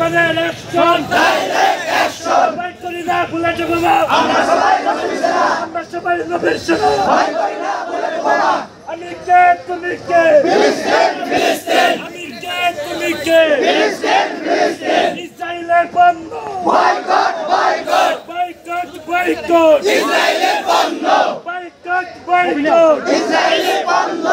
অ্যাকশনের action direct action ভাই করি না ভুলে যাব না আমরা সবাই নবীর সেনা ভাই করি না ভুলে যাব না আমি কে তুমি কে ফিলিস্তিন ফিলিস্তিন আমি কে তুমি কে ফিলিস্তিন ফিলিস্তিন ইসরায়েলের পণ্য বয়কট বয়কট বয়কট বয়কট ইসরায়েলের পণ্য বয়কট বয়কট ইসরায়েলের পণ্য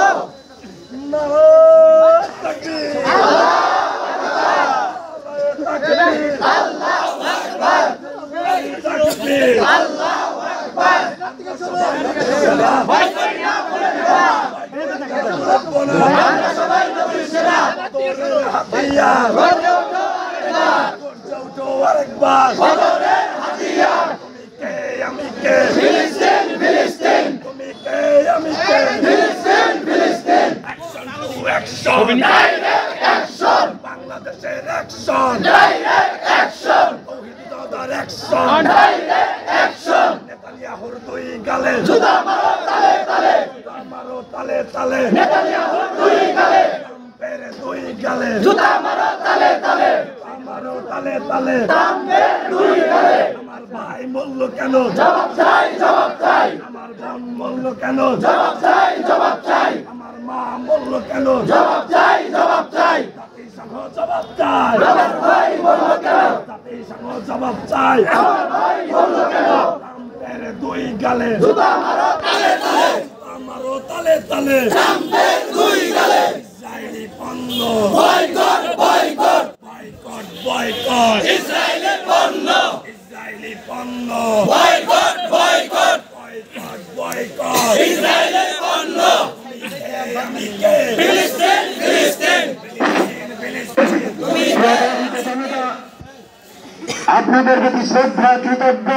আল্লাহু তাকবীর আল্লাহু আকবার তাকবীর আল্লাহু আকবার ভাই করি না বলে দেবা আমরা সবাই নবীর সেনা হাতিয়ার গর্জে ওঠো আরেকবার বদরের হাতিয়ার তুমি কে আমি কে ফিলিস্তিন ফিলিস্তিন তুমি কে আমি কে ফিলিস্তিন ফিলিস্তিন action to action direct action বাংলাদেশের অ্যাকশন ডাইরেক্ট অ্যাকশন তৌহিদুদ্দার অ্যাকশন ডাইরেক্ট অ্যাকশন নেতানিয়াহুর দুই গালে জুতা মারো তালে তালে জুতা মারো তালে তালে নেতানিয়াহুর দুই গালে ট্রাম্পের দুই গালে জুতা মারো তালে তালে জুতা মারো তালে তালে ট্রাম্পের দুই গালে আমার ভাই বলল কেন জবাব চাই জবাব চাই আমার বোন বলল কেন জবাব চাই জবাব চাই আমার মা বলল কেন জবাব চাই জবাব চাই জাতিসংঘ জবাব চাই আমার ভাই বলল কেন জাতিসংঘ জবাব চাই আমার ভাই বলল কেন ট্রাম্পের দুই গালে জুতা মারো তালে তালে জুতা মারো তালে তালে ট্রাম্পের দুই গালে ইসরায়েলি পণ্য বয়কট বয়কট বয়কট বয়কট ইসরায়েলের পণ্য ইসরায়েলি পণ্য বয়কট বয়কট বয়কট বয়কট ইসরায়েলের পণ্য আমি কে ফিলিস্তিন ফিলিস্তিন ফিলিস্তিন আপনাদের প্রতি শ্রদ্ধা কৃতজ্ঞ